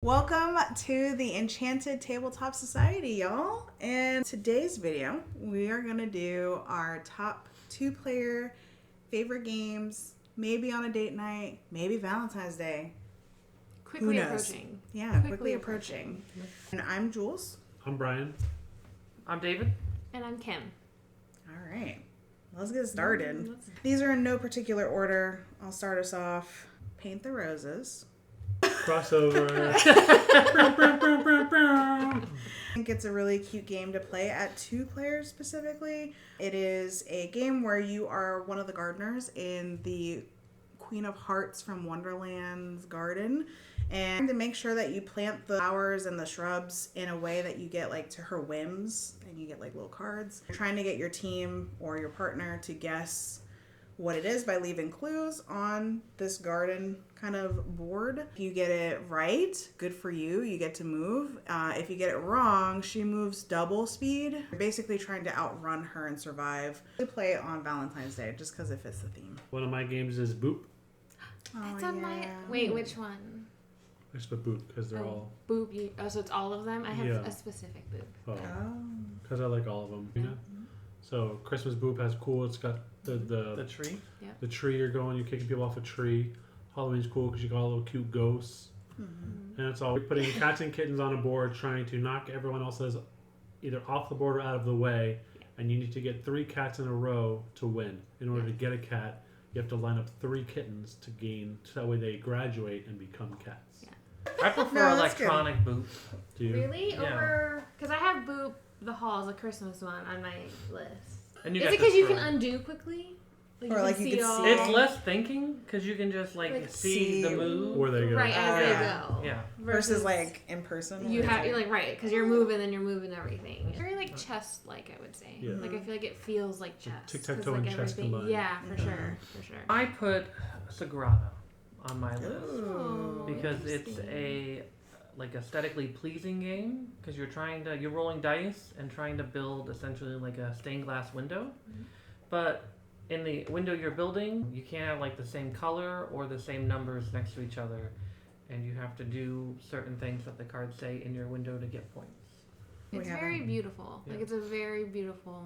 Welcome to the Enchanted Tabletop Society, y'all. In today's video, we are going to do our top 2-player favorite games, maybe on a date night, maybe Valentine's Day. Quickly approaching. Yeah, quickly approaching. And I'm Jules. I'm Brian. I'm David. And I'm Kim. All right, let's get started. These are in no particular order. I'll start us off. Paint the Roses. Crossover. I think it's a really cute game to play at 2 players specifically. It is a game where you are one of the gardeners in the Queen of Hearts from Wonderland's garden, and to make sure that you plant the flowers and the shrubs in a way that you get like to her whims, and you get like little cards. You're trying to get your team or your partner to guess what it is by leaving clues on this garden kind of board. If you get it right, good for you. You get to move. If you get it wrong, she moves double speed. You're basically trying to outrun her and survive. To play it on Valentine's Day just because it fits the theme. One of my games is Boop. That's on my... Wait, which one? I just put Boop because they're all... Boop. So it's all of them? I have a specific Boop. Oh. Because I like all of them. You know? So Christmas Boop has cool. It's got the tree. Yeah. The tree you're going. You're kicking people off a tree. Halloween's cool because you got all little cute ghosts. Mm-hmm. And it's all putting cats and kittens on a board, trying to knock everyone else's either off the board or out of the way. And you need to get 3 cats in a row to win. In order to get a cat, you have to line up 3 kittens to gain, so that way they graduate and become cats. Yeah. I prefer electronic Boop. Do you? Really? Yeah. Over... Because I have Boop the Halls, the Christmas one, on my list. And Is it because you can undo quickly? Or like you can all... see It's less thinking because you can just see the move. Where they go. Right, as they go. Yeah. Versus like in person. You're like, right, because you're moving and you're moving everything. Very like chess-like, I would say. Yeah. Like I feel like it feels like chess. Tic-tac-toe like and chess combined. Yeah, for sure. I put Sagrada on my list Oh, because it's a like aesthetically pleasing game because you're rolling dice and trying to build essentially like a stained glass window, but in the window you're building, you can't have like the same color or the same numbers next to each other, and you have to do certain things that the cards say in your window to get points. It's very beautiful. Yeah. Like it's a very beautiful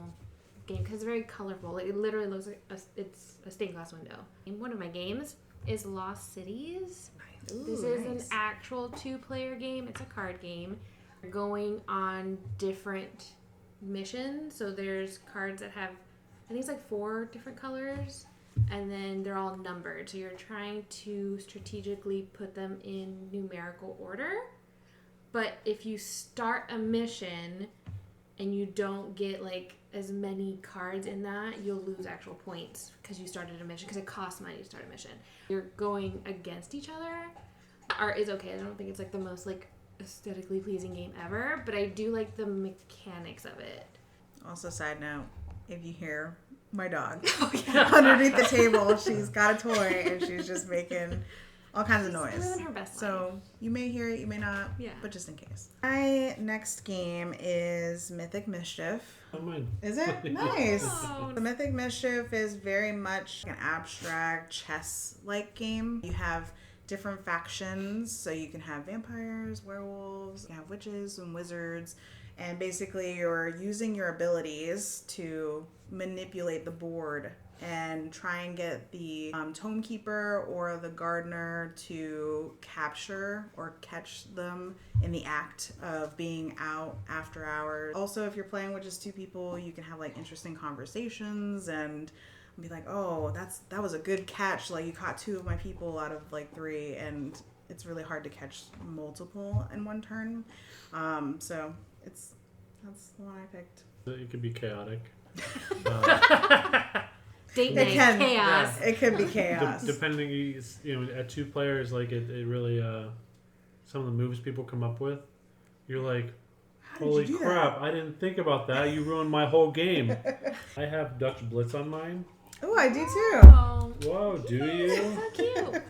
game because it's very colorful. Like it literally looks like it's a stained glass window. And one of my games is Lost Cities. Nice. Ooh, This is an actual 2-player game. It's a card game. You're going on different missions. So there's cards that have, I think it's like 4 different colors, and then they're all numbered. So you're trying to strategically put them in numerical order. But if you start a mission and you don't get like as many cards in that, you'll lose actual points because you started a mission, because it costs money to start a mission. You're going against each other. Art is okay. I don't think it's like the most like aesthetically pleasing game ever, but I do like the mechanics of it. Also, side note, if you hear my dog underneath the table, she's got a toy and she's just making all kinds of noise. Living her best life. So you may hear it, you may not, but just in case. My next game is Mythic Mischief. Oh, mine. Is it? Nice. Oh. The Mythic Mischief is very much an abstract chess-like game. You have different factions, so you can have vampires, werewolves, you can have witches and wizards, and basically you're using your abilities to manipulate the board and try and get the tome keeper or the gardener to capture or catch them in the act of being out after hours. Also, if you're playing with just 2 people, you can have like interesting conversations and be like, oh, that was a good catch. Like you caught 2 of my people out of like 3, and it's really hard to catch multiple in one turn. So that's the one I picked. It could be chaotic. Date night chaos. Yeah. It could be chaos. Depending, at 2 players, like it really, some of the moves people come up with, you're like, holy crap, I didn't think about that. You ruined my whole game. I have Dutch Blitz on mine. Oh, I do too. Oh. Whoa, do you? So cute.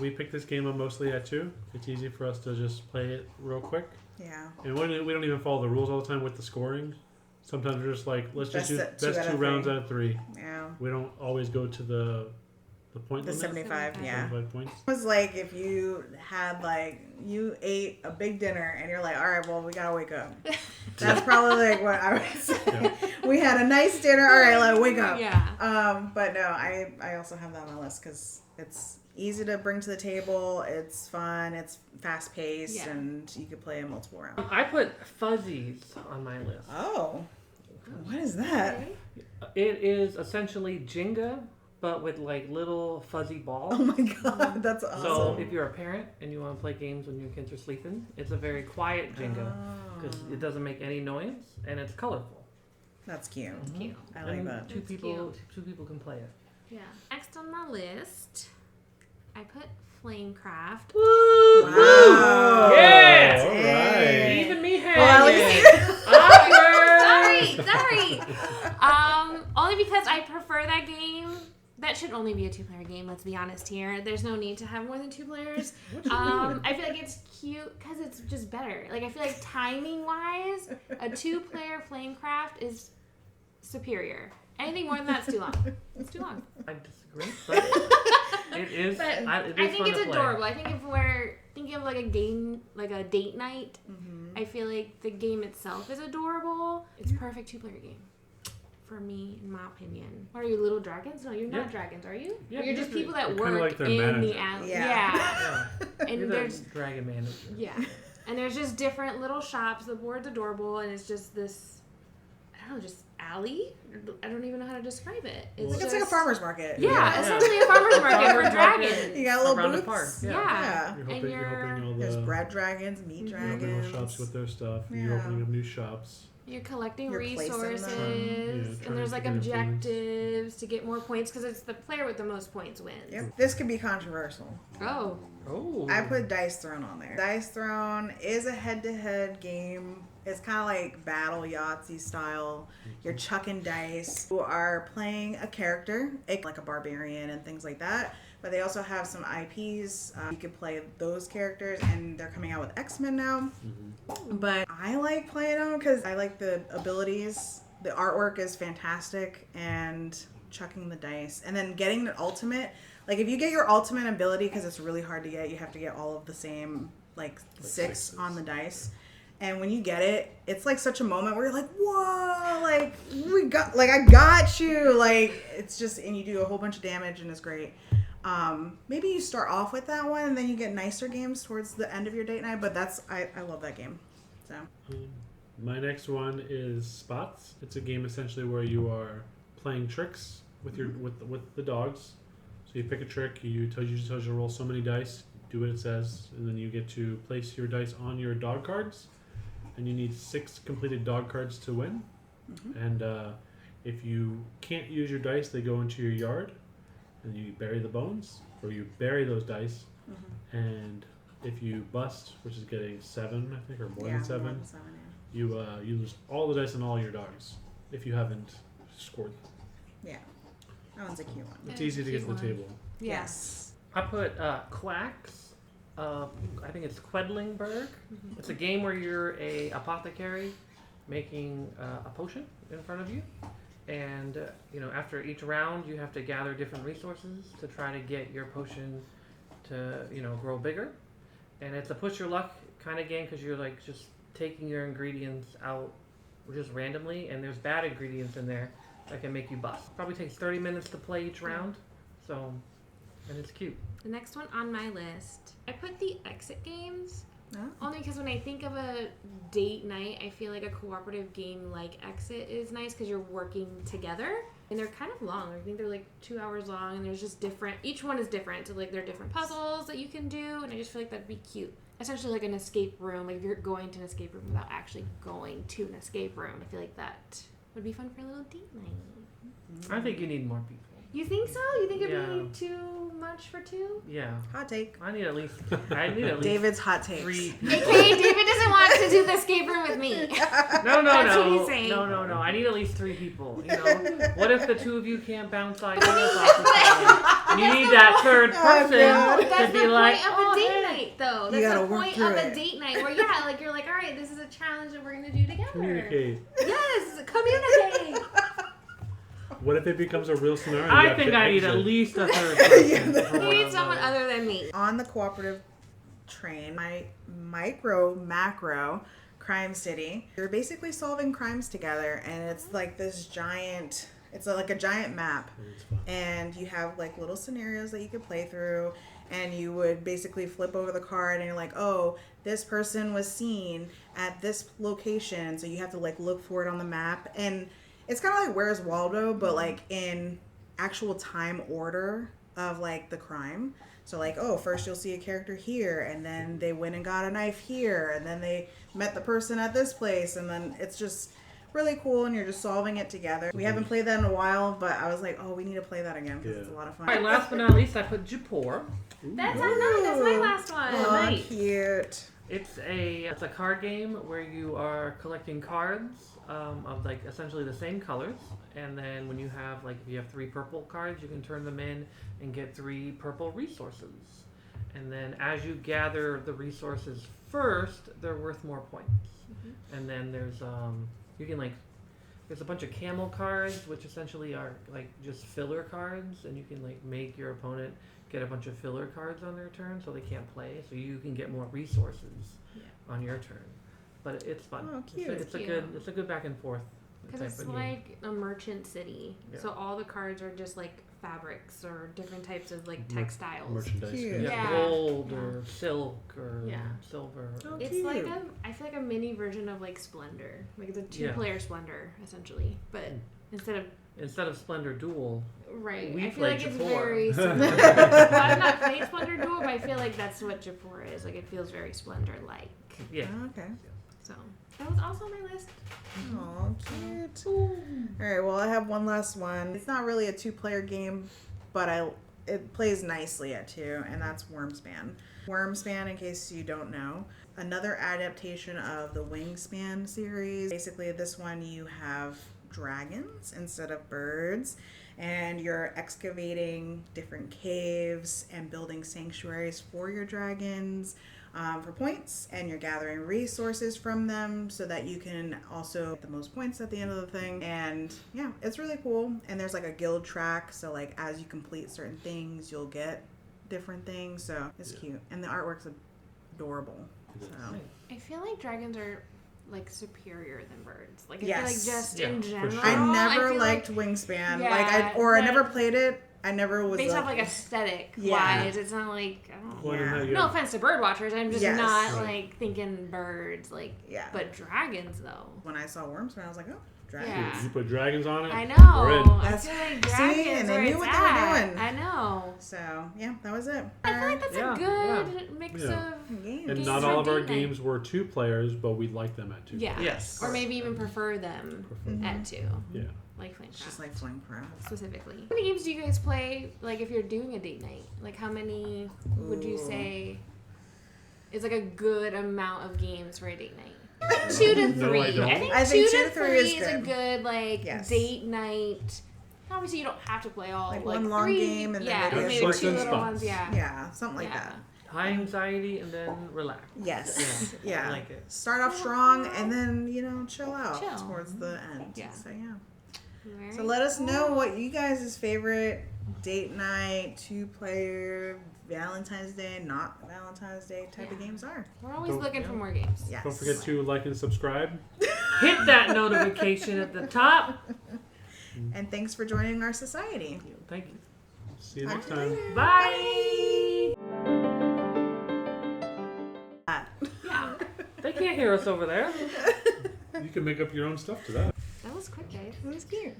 We picked this game up mostly at 2. It's easy for us to just play it real quick. Yeah. And we don't even follow the rules all the time with the scoring. Sometimes we're just like, let's just do best 2 rounds out of 3. Yeah. We don't always go to the The point The limit? 75, yeah. 75 points. It was like if you had you ate a big dinner and you're like, all right, well, we gotta wake up. That's probably like what I would say. Yeah. We had a nice dinner, all right, like wake up. Yeah. But no, I also have that on my list because it's easy to bring to the table. It's fun. It's fast paced, and you could play in multiple rounds. I put fuzzies on my list. Oh, what is that? Okay. It is essentially Jenga, but with like little fuzzy balls. Oh my god, that's awesome. So if you're a parent and you want to play games when your kids are sleeping, it's a very quiet Jenga because it doesn't make any noise and it's colorful. That's cute. It's cute. I like and that. Two people can play it. Yeah. Next on my list, I put Flamecraft. Woo! Wow. Yeah! All right. Even me Well, at hanging. Sorry. Only because I prefer that game. That should only be a 2-player game, let's be honest here. There's no need to have more than 2 players. I feel like it's cute because it's just better. Like, I feel like timing-wise, a 2-player Flamecraft is superior. Anything more than that's too long. It's too long. I disagree, but it is. But it I is think fun it's to play. adorable. I think if we're thinking of like a game, like a date night, I feel like the game itself is adorable. It's a perfect 2-player game. For me, in my opinion. What are you, little dragons? No, you're not dragons, are you? Yeah, you're just people that you're kinda work like their in manager. the alley. Yeah. Yeah. And You're there's the dragon manager. and there's just different little shops. The board's adorable, and it's just this, I don't know, just alley. I don't even know how to describe it. It's like a farmer's market. Yeah, essentially a farmer's market for Farmer's market. dragons. You got little Around the booths. park. Yeah. You're And hoping all There's the bread dragons, meat you're opening dragons. little shops with their stuff. You're Yeah. opening up new shops. You're collecting You're placing them. resources, Trying and there's to like get influence. objectives to get more points because it's the player with the most points wins. Yep. This could be controversial. Oh, Oh. I put Dice Throne on there. Dice Throne is a head-to-head game. It's kind of like Battle Yahtzee style. You're chucking dice. You are playing a character, like a barbarian and things like that. But they also have some IPs. You can play those characters, and they're coming out with X-Men now. But I like playing them because I like the abilities. The artwork is fantastic, and chucking the dice. And then getting the ultimate. Like, if you get your ultimate ability, because it's really hard to get, you have to get all of the same, like 6 sixes. on the dice. And when you get it, it's like such a moment where you're like, whoa, like, I got you. Like, it's just, and you do a whole bunch of damage, and it's great. Maybe you start off with that one, and then you get nicer games towards the end of your date night, but I love that game. So, My next one is Spots. It's a game essentially where you are playing tricks with your with the dogs. So you pick a trick. You tells you to roll so many dice. Do what it says, and then you get to place your dice on your dog cards. And you need 6 completed dog cards to win. And if you can't use your dice, they go into your yard, and you bury the bones, or you bury those dice. And if you bust, which is getting 7, I think, or more than 7, you lose all the dice on all your dogs if you haven't scored them. Yeah. That one's a cute one. It's easy to get to the table. Yes. I put Quacks. I think it's Quedlingberg. It's a game where you're a apothecary making a potion in front of you. And, after each round, you have to gather different resources to try to get your potion to, grow bigger. And it's a push your luck kind of game because you're, like, just taking your ingredients out just randomly. And there's bad ingredients in there that can make you bust. Probably takes 30 minutes to play each round. So, and it's cute. the next one on my list, I put the exit games. Oh. Only because when I think of a date night, I feel like a cooperative game like Exit is nice because you're working together. And they're kind of long. I think they're like 2 hours long, and there's just different. Each one is different. So, like, there are different puzzles that you can do, and I just feel like that'd be cute. Essentially, like an escape room. Like, if you're going to an escape room without actually going to an escape room, I feel like that would be fun for a little date night. I think you need more people. You think so? You think it'd Yeah. be too much for 2? Yeah. Hot take. I need at least David's hot takes. 3 people. AKA David doesn't want to do the escape room with me. No, That's what he's saying. No. I need at least 3 people. What if the 2 of you can't bounce ideas off each other? You need that third person God. That's to the be point like, of oh, a date hey. night, though. You That's gotta the work point through of a it. date night where, yeah, like, you're like, all right, this is a challenge that we're going to do together. Communicate. Yes, communicate. What if it becomes a real scenario? You I have think to I need exit? at least a third person. for We one need of someone those. other than me. On the cooperative train, my macro crime city, you're basically solving crimes together, and it's like this giant, it's like a giant map, It's fun. and you have like little scenarios that you could play through, and you would basically flip over the card and you're like, oh, this person was seen at this location, so you have to like look for it on the map. And it's kind of like Where's Waldo, but like in actual time order of like the crime. So like, oh, first you'll see a character here, and then they went and got a knife here, and then they met the person at this place, and then it's just really cool, and you're just solving it together. We haven't played that in a while, but I was like, oh, we need to play that again because it's a lot of fun. All right, last but not least, I put Japor. That's not nice. That's my last one. Oh, Nice. cute. It's a card game where you are collecting cards of like essentially the same colors, and then when you have like if you have 3 purple cards, you can turn them in and get 3 purple resources. And then as you gather the resources first, they're worth more points. And then there's you can like there's a bunch of camel cards, which essentially are like just filler cards, and you can like make your opponent get a bunch of filler cards on their turn so they can't play, so you can get more resources on your turn. But it's fun. Oh, cute. It's a good back and forth Because type it's of game. like a merchant city. Yeah. So all the cards are just like fabrics or different types of like Mer- textiles. Merchandise. Cute. Yeah. Yeah. Gold Yeah. or silk or Yeah. silver. Oh, It's cute. like I feel like a mini version of like Splendor. Like it's a 2-player Splendor essentially. But instead of Splendor Duel, right, we I feel like played it's Japor. very similar. Well, I've not played Splendor Duel, but I feel like that's what Japor is. Like it feels very Splendor like. yeah. Oh, okay. So that was also on my list. Oh, cute. All right, well, I have one last one. It's not really a 2-player game, but it plays nicely at 2, and that's Wormspan. Wormspan, in case you don't know, another adaptation of the Wingspan series. Basically, this one you have dragons instead of birds, and you're excavating different caves and building sanctuaries for your dragons for points, and you're gathering resources from them so that you can also get the most points at the end of the thing. And yeah, it's really cool. And there's like a guild track, so like as you complete certain things, you'll get different things. So it's cute, and the artwork's adorable. So I feel like dragons are like superior than birds. Like I Yes. feel like just Yeah, in for general. sure. I never feel liked like Wingspan. Yeah, I but- never played it. I never was based like, off like aesthetic Yeah. wise. It's not like I don't know. Well, Yeah. you No have- offense to bird watchers, I'm just Yes. not Right. like thinking birds. Like, Yeah. but dragons though. When I saw Wormspan, I was like, oh, dragons. Yeah. You put dragons on it. I We're in. know. I That's- feel like see, dragons and they where knew it's what they were at. doing. I know. So yeah, that was it. I feel like that's Yeah, a good mix Yeah. of Game. And games not for all of our date night. games were 2 players, but we like them at 2. Yeah. Yes. Or maybe even prefer them Mhm. at 2. Yeah. Like Flamecraft. It's just like Flame Pro. Specifically. How many games do you guys play, like, if you're doing a date night? Like, how many would you Ooh. say is, like, a good amount of games for a date night? 2 to 3. No, I don't. I think think 2 to 3 is a good. good, like, Yes. date night. Obviously, you don't have to play all, Like like one long 3, game and then yeah, maybe maybe Slice 2 and little spots. ones, yeah. Yeah, something like Yeah. that. High anxiety and then relax. Yes. I Yeah. like it. Start off strong and then, chill out Chill. towards the end. Yeah. So yeah. Very So let us know cool. what you guys' favorite date night, 2-player, Valentine's Day, not Valentine's Day type of Yeah. games are. We're always Don't- looking for more games. Yes. Don't forget to like and subscribe. Hit that notification at the top. And thanks for joining our society. Thank you. See you Talk next to you time. later. Bye. Bye. Yeah. They can't hear us over there. You can make up your own stuff to that. That was quick, guys. That was cute.